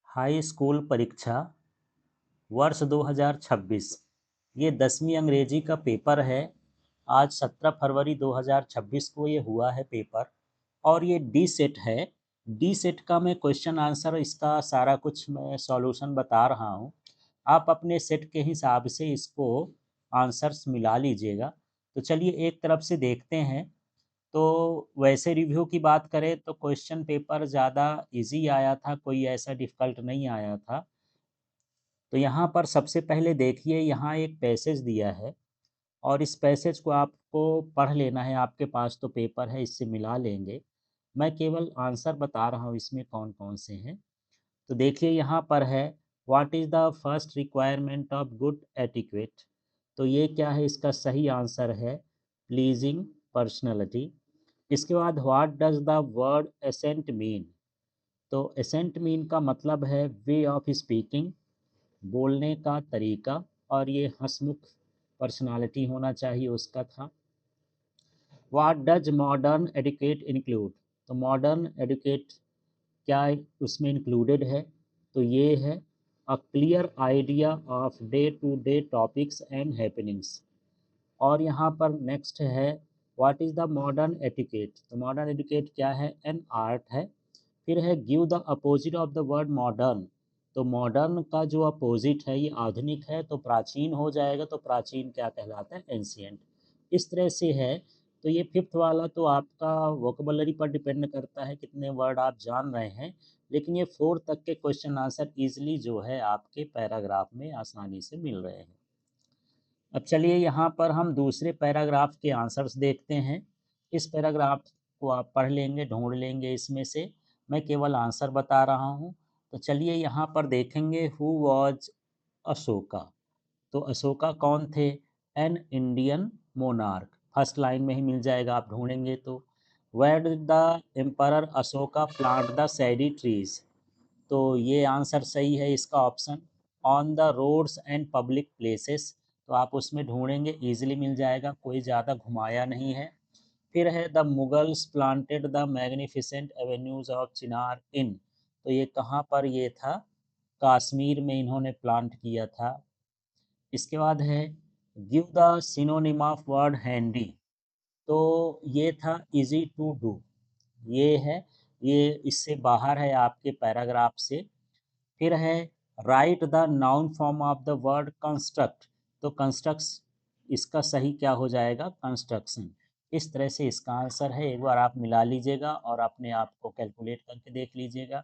High school परीक्षा वर्ष 2026। ये 10वीं अंग्रेजी का पेपर है। आज 17 फरवरी 2026 को ये हुआ है पेपर और ये डी सेट है। डी सेट का मैं क्वेश्चन आंसर इसका सारा कुछ मैं सॉल्यूशन बता रहा हूँ। आप अपने सेट के हिसाब से इसको आंसर्स मिला लीजिएगा। तो चलिए एक तरफ से देखते हैं। तो वैसे रिव्यू की बात करें तो क्वेश्चन पेपर ज़्यादा इजी आया था, कोई ऐसा डिफ़िकल्ट नहीं आया था। तो यहाँ पर सबसे पहले देखिए, यहाँ एक पैसेज दिया है और इस पैसेज को आपको पढ़ लेना है। आपके पास तो पेपर है, इससे मिला लेंगे। मैं केवल आंसर बता रहा हूँ इसमें कौन कौन से हैं। तो देखिए यहाँ पर है, what is the first requirement of good etiquette. तो ये क्या है, इसका सही आंसर है प्लीजिंग पर्सनैलिटी। इसके बाद what does the word ascent mean. तो एसेंट मीन का मतलब है वे ऑफ स्पीकिंग, बोलने का तरीका, और ये हंसमुख पर्सनालिटी होना चाहिए उसका था। What does modern educate include. तो मॉडर्न एडुकेट क्या उसमें इंक्लूडेड है, तो ये है a clear idea of day to day topics and happenings. और यहाँ पर नेक्स्ट है what is the modern etiquette. तो मॉडर्न एटिकेट क्या है, एन आर्ट है। फिर है give the opposite of the word modern. तो मॉडर्न का जो अपोजिट है ये आधुनिक है, तो प्राचीन हो जाएगा। तो प्राचीन क्या कहलाता है, एंशियंट। इस तरह से है। तो ये फिफ्थ वाला तो आपका वोकेबलरी पर डिपेंड करता है कितने वर्ड आप जान रहे हैं, लेकिन ये फोर्थ तक के क्वेश्चन आंसर इजीली जो है आपके पैराग्राफ में आसानी से मिल रहे हैं। अब चलिए यहाँ पर हम दूसरे पैराग्राफ के आंसर्स देखते हैं। इस पैराग्राफ को आप पढ़ लेंगे, ढूंढ लेंगे इसमें से। मैं केवल आंसर बता रहा हूँ। तो चलिए यहाँ पर देखेंगे, हु वॉज अशोका। तो अशोका कौन थे, an Indian monarch. First line में ही मिल जाएगा, आप ढूंढेंगे तो। Where did the emperor Ashoka plant the shady trees. तो ये आंसर सही है इसका option, on the roads and public places. तो आप उसमें ढूंढेंगे, इजीली मिल जाएगा, कोई ज़्यादा घुमाया नहीं है। फिर है the Mughals planted the magnificent avenues of chinar in. तो ये कहाँ पर ये था, कश्मीर में इन्होंने प्लांट किया था। इसके बाद है give the synonym of word handy. तो ये था इजी टू डू। ये है, ये इससे बाहर है आपके पैराग्राफ से। फिर है right the noun form of the word construct. तो कंस्ट्रक्ट इसका सही क्या हो जाएगा, कंस्ट्रक्शन। इस तरह से इसका आंसर है। एक बार आप मिला लीजिएगा और अपने आप को कैलकुलेट करके देख लीजिएगा।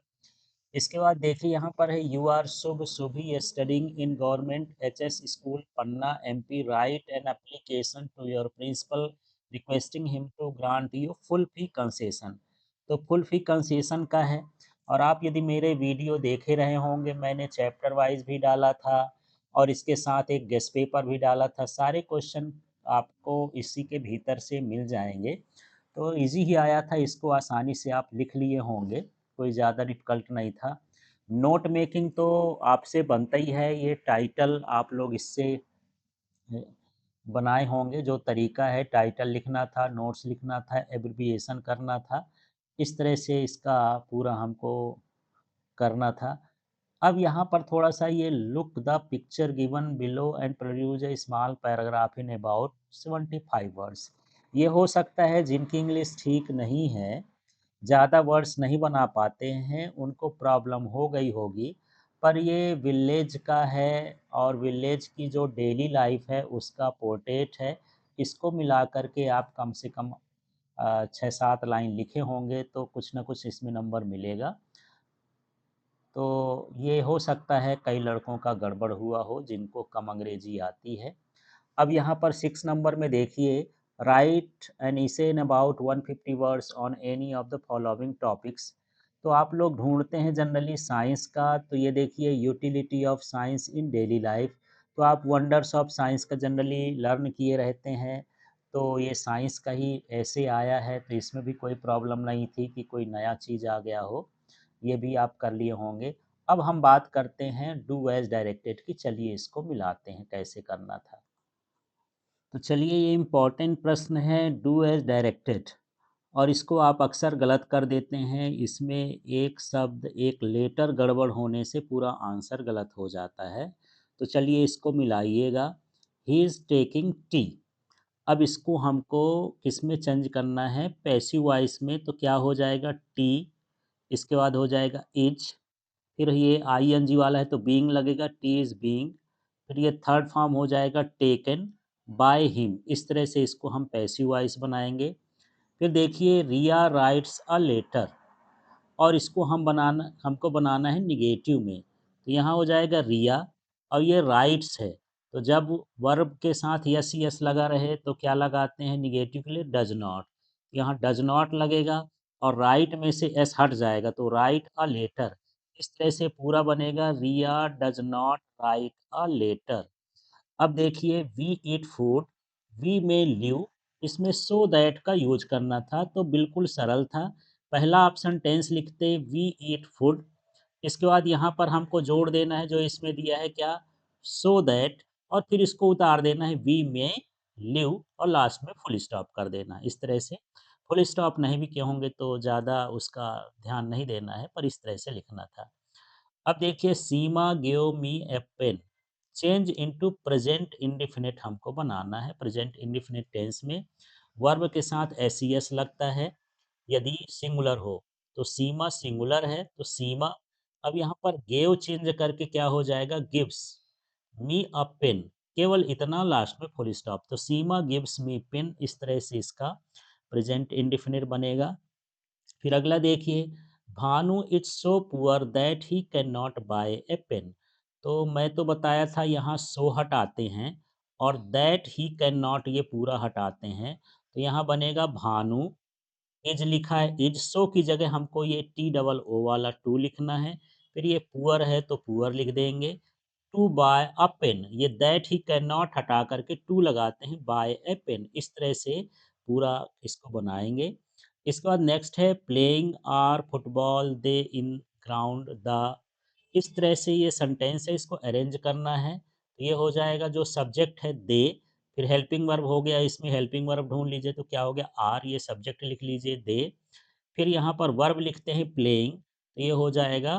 इसके बाद देखिए यहाँ पर है, you are Shubh Shubhi studying in government HS school Panna MP, write an application to your principal requesting him to grant you full fee concession. तो फुल फी कंसेशन का है। और आप यदि मेरे वीडियो देखे रहे होंगे, मैंने चैप्टर वाइज भी डाला था और इसके साथ एक गेस्ट पेपर भी डाला था। सारे क्वेश्चन आपको इसी के भीतर से मिल जाएंगे। तो इजी ही आया था, इसको आसानी से आप लिख लिए होंगे, कोई ज़्यादा डिफ़िकल्ट नहीं था। नोट मेकिंग तो आपसे बनता ही है, ये टाइटल आप लोग इससे बनाए होंगे। जो तरीका है, टाइटल लिखना था, नोट्स लिखना था, एब्रिविएशन करना था, इस तरह से इसका पूरा हमको करना था। अब यहाँ पर थोड़ा सा ये look the picture given below and produce a small paragraph in about 75 words. ये हो सकता है जिनकी इंग्लिश ठीक नहीं है, ज़्यादा वर्ड्स नहीं बना पाते हैं, उनको प्रॉब्लम हो गई होगी। पर ये विलेज का है और विलेज की जो डेली लाइफ है उसका पोर्ट्रेट है। इसको मिला कर के आप कम से कम 6-7 लाइन लिखे होंगे, तो कुछ ना कुछ इसमें नंबर मिलेगा। तो ये हो सकता है कई लड़कों का गड़बड़ हुआ हो जिनको कम अंग्रेजी आती है। अब यहाँ पर 6 नंबर में देखिए, राइट एन इसे in about 150 words on any of the following topics. तो आप लोग ढूंढते हैं जनरली साइंस का, तो ये देखिए utility of science in daily life. तो आप वंडर्स ऑफ साइंस का जनरली लर्न किए रहते हैं, तो ये साइंस का ही ऐसे आया है, तो इसमें भी कोई प्रॉब्लम नहीं थी कि कोई नया चीज़ आ गया हो, ये भी आप कर लिए होंगे। अब हम बात करते हैं डू एज डायरेक्टेड की। चलिए इसको मिलाते हैं कैसे करना था। तो चलिए, ये इम्पोर्टेंट प्रश्न है, डू एज डायरेक्टेड। और इसको आप अक्सर गलत कर देते हैं। इसमें एक शब्द, एक लेटर गड़बड़ होने से पूरा आंसर गलत हो जाता है। तो चलिए इसको मिलाइएगा। He is taking tea. अब इसको हमको किस में चेंज करना है? पैसिव वॉइस में। तो क्या हो जाएगा? टी, इसके बाद हो जाएगा इज, फिर ये आईएनजी वाला है तो बीइंग लगेगा, टी इज़ बीइंग। फिर ये थर्ड फॉर्म हो जाएगा टेकन बाय हिम। इस तरह से इसको हम पैसिव वॉइस बनाएंगे। फिर देखिए रिया राइट्स अ लेटर, और इसको हमको बनाना है निगेटिव में। तो यहाँ हो जाएगा रिया, और ये राइट्स है। तो जब वर्ब के साथ यस यस लगा रहे तो क्या लगाते हैं निगेटिव के लिए? Does not. यहाँ डज नॉट लगेगा और राइट में से एस हट जाएगा तो राइट अ लेटर। इस तरह से पूरा बनेगा Riya does not write a letter. अब देखिए we eat food, we may live, इसमें सो दैट का यूज करना था तो बिल्कुल सरल था। पहला ऑप्शन टेंस लिखते वी ईट फूड, इसके बाद यहाँ पर हमको जोड़ देना है जो इसमें दिया है क्या? सो दैट, और फिर इसको उतार देना है वी में लिव और लास्ट में फुल स्टॉप कर देना। इस तरह से फुल स्टॉप नहीं भी कहोगे तो ज़्यादा उसका ध्यान नहीं देना है, पर इस तरह से लिखना था। अब देखिए Seema give me a pen, change into present indefinite हमको बनाना है। प्रेजेंट इंडिफिनिट टेंस में वर्ब के साथ एस ई एस लगता है यदि सिंगुलर हो। तो सीमा सिंगुलर है तो सीमा। अब यहाँ पर गेव चेंज करके क्या हो जाएगा? गिव्स मी अ पेन, केवल इतना लास्ट में फुल स्टॉप। तो सीमा गिव्स मी पेन, इस तरह से इसका प्रेजेंट इंडिफिनिट बनेगा। फिर अगला देखिए Bhanu it's so poor that he can not buy a pen. तो मैं तो बताया था यहाँ सो हटाते हैं और दैट ही कैन नॉट ये पूरा हटाते हैं। तो यहाँ बनेगा भानु, इज लिखा है इज, सो की जगह हमको ये टी डबल ओ वाला टू लिखना है। फिर ये पुअर है तो पुअर लिख देंगे। टू बाय अ पेन, ये दैट ही कैन नॉट हटा करके टू लगाते हैं, बाय ए पेन। इस तरह से पूरा इसको बनाएंगे। इसके बाद नेक्स्ट है playing are football they in ground the. इस तरह से ये सेंटेंस है, इसको अरेंज करना है। तो ये हो जाएगा जो सब्जेक्ट है दे, फिर हेल्पिंग वर्ब हो गया, इसमें हेल्पिंग वर्ब ढूंढ लीजिए तो क्या हो गया? आर, ये सब्जेक्ट लिख लीजिए दे। फिर यहाँ पर वर्ब लिखते हैं प्लेइंग, तो ये हो जाएगा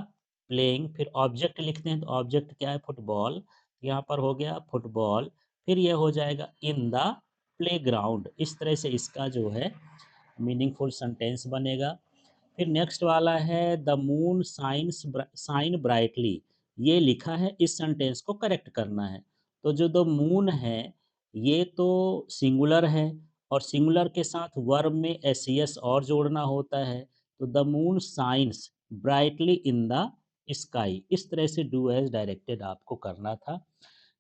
प्लेइंग। फिर ऑब्जेक्ट लिखते हैं तो ऑब्जेक्ट क्या है? फुटबॉल, यहाँ पर हो गया फुटबॉल। फिर ये हो जाएगा इन द प्लेग्राउंड। इस तरह से इसका जो है मीनिंगफुल सेंटेंस बनेगा। फिर नेक्स्ट वाला है द मून साइन ब्राइटली, ये लिखा है, इस सेंटेंस को करेक्ट करना है। तो जो द मून है ये तो सिंगुलर है और सिंगुलर के साथ वर्ब में एस एस और जोड़ना होता है। तो the moon science brightly in the sky. इस तरह से डू एज डायरेक्टेड आपको करना था।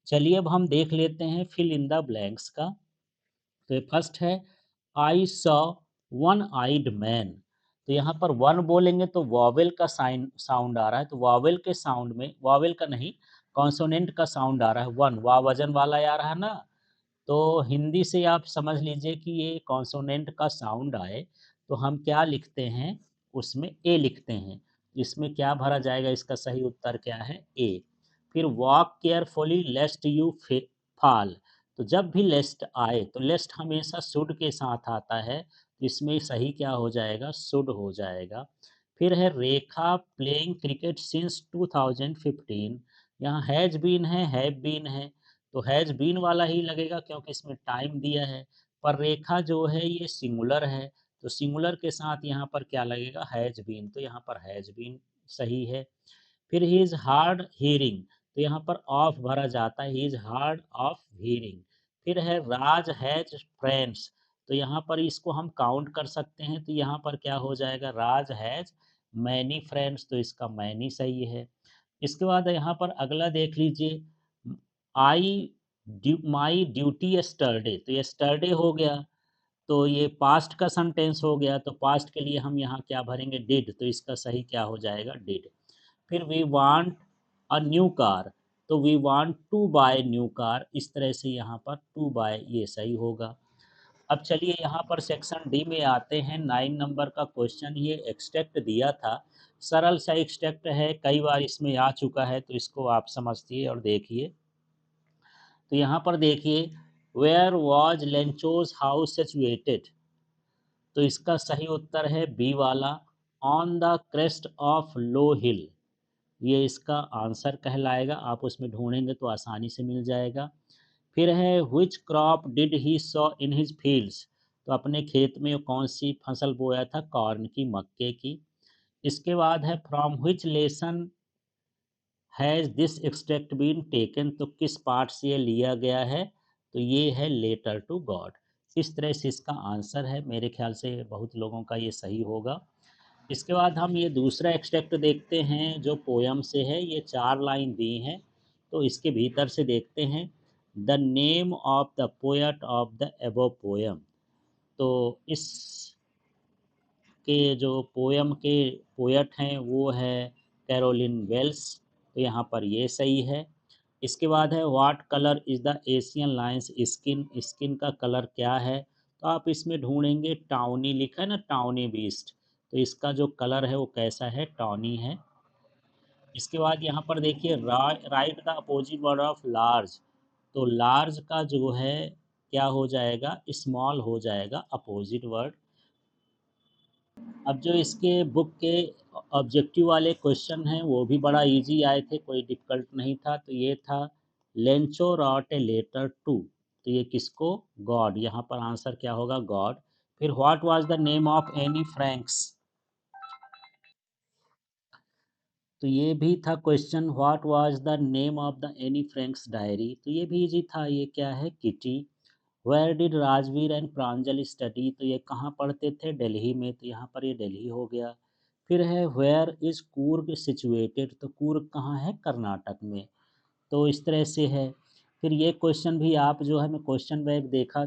चलिए अब हम देख लेते हैं फिल इन द ब्लैंक्स का। तो ये फर्स्ट है I saw one eyed man. तो यहाँ पर वन बोलेंगे तो वॉवेल का साइन साउंड आ रहा है, तो वॉवेल के साउंड में, वॉवेल का नहीं कॉन्सोनेंट का साउंड आ रहा है, वन वा वजन वाला आ रहा है ना। तो हिंदी से आप समझ लीजिए कि ये कॉन्सोनेंट का साउंड आए तो हम क्या लिखते हैं? उसमें ए लिखते हैं। इसमें क्या भरा जाएगा? इसका सही उत्तर क्या है? ए। फिर वॉक केयरफुली लेस्ट यू फॉल। तो जब भी लेस्ट आए तो लेस्ट हमेशा शुड के साथ आता है, तो इसमें सही क्या हो जाएगा? शुड हो जाएगा। फिर है रेखा प्लेइंग क्रिकेट सिंस 2015। यहाँ हैज बीन है, हैव बीन है, तो हैज बीन वाला ही लगेगा क्योंकि इसमें टाइम दिया है। पर रेखा जो है ये सिंगुलर है, तो सिंगुलर के साथ यहाँ पर क्या लगेगा? हैज बीन, तो यहाँ पर हैज बीन सही है। फिर ही इज हार्ड हीरिंग, तो यहाँ पर ऑफ भरा जाता है, he is hard of hearing. फिर है राज हैज फ्रेंड्स, तो यहाँ पर इसको हम काउंट कर सकते हैं, तो यहाँ पर क्या हो जाएगा? राज हैज मैनी फ्रेंड्स, तो इसका मैनी सही है। इसके बाद यहाँ पर अगला देख लीजिए आई माई ड्यूटी यस्टरडे, तो यस्टरडे हो गया, तो ये पास्ट का सेंटेंस हो गया, तो पास्ट के लिए हम यहाँ क्या भरेंगे? डिड, तो इसका सही क्या हो जाएगा? डिड। फिर we want a new car, तो we want to buy new car, इस तरह से यहाँ पर टू बाय ये सही होगा। अब चलिए यहाँ पर सेक्शन डी में आते हैं। 9 नंबर का क्वेश्चन, ये एक्सट्रैक्ट दिया था, सरल सा एक्सट्रैक्ट है, कई बार इसमें आ चुका है, तो इसको आप समझिए और देखिए। तो यहाँ पर देखिए where was Lencho's house situated, तो इसका सही उत्तर है बी वाला, on the crest of low hill. ये इसका आंसर कहलाएगा, आप उसमें ढूंढेंगे तो आसानी से मिल जाएगा। फिर है which crop did he saw in his fields, तो अपने खेत में कौन सी फसल बोया था, कॉर्न की, मक्के की। इसके बाद है from which lesson has this extract been taken, तो किस पार्ट से ये लिया गया है, तो ये है लेटर टू गॉड। इस तरह से इसका आंसर है, मेरे ख्याल से बहुत लोगों का ये सही होगा। इसके बाद हम ये दूसरा एक्सट्रैक्ट देखते हैं जो पोयम से है, ये 4 लाइन दी हैं, तो इसके भीतर से देखते हैं the name of the poet of the above poem. तो इस के जो पोयम के पोएट हैं वो है कैरोलिन वेल्स, तो यहाँ पर ये सही है। इसके बाद है what colour is the Asian Lions skin, skin का कलर क्या है, तो आप इसमें ढूंढेंगे टाउनी, लिखा है ना टाउनी बीस्ट, तो इसका जो कलर है वो कैसा है, टॉनी है। इसके बाद यहाँ पर देखिए right the opposite word of large, तो लार्ज का जो है क्या हो जाएगा, स्मॉल हो जाएगा अपोजिट वर्ड। अब जो इसके बुक के ऑब्जेक्टिव वाले क्वेश्चन हैं वो भी बड़ा इजी आए थे, कोई डिफ़िकल्ट नहीं था। तो ये था Lencho wrote a letter to, तो ये किसको, गॉड, यहाँ पर आंसर क्या होगा, गॉड। फिर what was the name of Anne Frank's, तो ये भी था question, what was the name of the Anne Frank's diary, तो ये भी इजी था, ये क्या है, Kitty. Where did Rajvir and Pranjal study, तो ये कहाँ पढ़ते थे, दिल्ली में, तो यहाँ पर ये दिल्ली हो गया। फिर है वेयर इज़ कूर्ग सिचुएटेड, तो कूर्ग कहाँ है, कर्नाटक में, तो इस तरह से है। फिर ये क्वेश्चन भी आप जो है, मैं क्वेश्चन बैंक देखा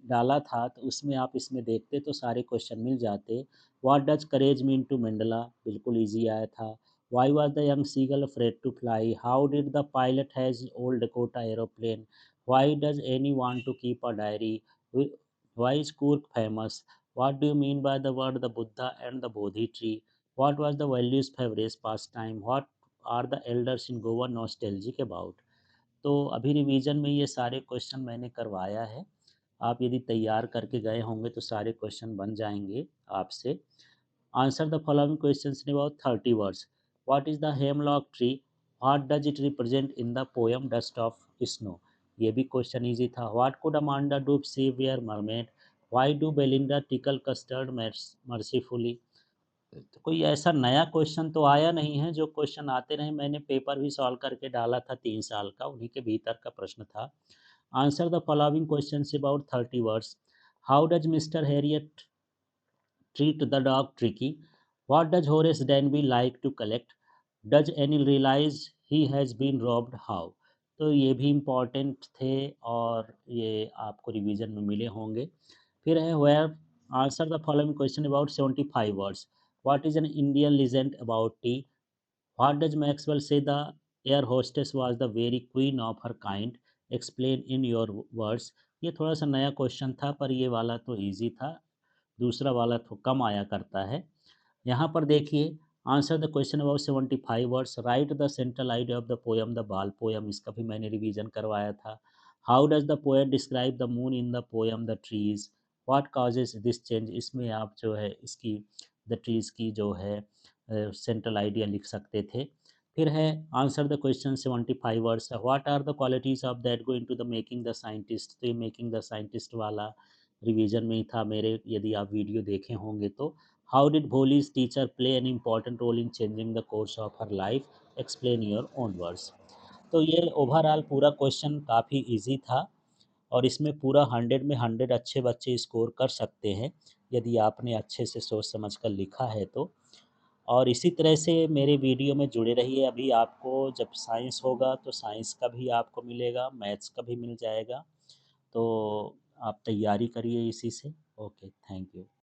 डाला था, तो उसमें आप इसमें देखते तो सारे क्वेश्चन मिल जाते। What does courage mean to Mandela, बिल्कुल इजी आया था। Why was the young seagull afraid to fly, how did the pilot has old Dakota aeroplane, why does Anne want to keep a diary, why is Coorg famous, what do you mean by the word the Buddha and the Bodhi tree? What was the values favorite pastime? What are the elders in Goa nostalgic about? तो अभी revision में ये सारे question मैंने करवाया है, आप यदि तैयार करके गए होंगे तो सारे क्वेश्चन बन जाएंगे आपसे। Answer the following question in about 30 words. What is the hemlock tree, what does it represent in the poem dust of snow, ये भी क्वेश्चन इजी था। What could Amanda do see where mermaid, why do Belinda tickle custard mercifully, तो कोई ऐसा नया question तो आया नहीं है, जो क्वेश्चन आते रहे, मैंने पेपर भी सॉल्व करके डाला था 3 साल का, उन्हीं के भीतर का प्रश्न था। Answer the following question about 30 words. How does mister Harriet treat the dog tricky? What does Horace Danby like to collect? Does Annie realize he has been robbed? How? तो ये भी इम्पॉर्टेंट थे और ये आपको रिवीजन में मिले होंगे। फिर है where, answer the following question about 75 words. What is an Indian legend about tea, what does Maxwell say the air hostess was the very queen of her kind, explain in your words. ये थोड़ा सा नया question था, पर ये वाला तो easy था, दूसरा वाला तो कम आया करता है। यहाँ पर देखिए, answer the question about 75 words, right the central idea of the poem the बाल पोएम, इसका भी मैंने रिवीजन करवाया था। How does the poet describe the moon in the poem the trees, what causes this change, इसमें आप जो है इसकी द ट्रीज की जो है सेंट्रल आइडिया लिख सकते थे। फिर है answer the question 75 words, what are the qualities of that go into the making the scientist, तो ये मेकिंग द साइंटिस्ट वाला रिवीजन में ही था मेरे, यदि आप वीडियो देखे होंगे तो। How did Bholi's teacher play an important role in changing the course of her life, explain your own words. तो ये ओवरऑल पूरा क्वेश्चन काफ़ी इजी था, और इसमें पूरा 100 में 100 अच्छे बच्चे स्कोर कर सकते हैं यदि आपने अच्छे से सोच समझ कर लिखा है तो। और इसी तरह से मेरे वीडियो में जुड़े रहिए, अभी आपको जब साइंस होगा तो साइंस का भी आपको मिलेगा, मैथ्स का भी मिल जाएगा, तो आप तैयारी करिए इसी से। Okay, thank you.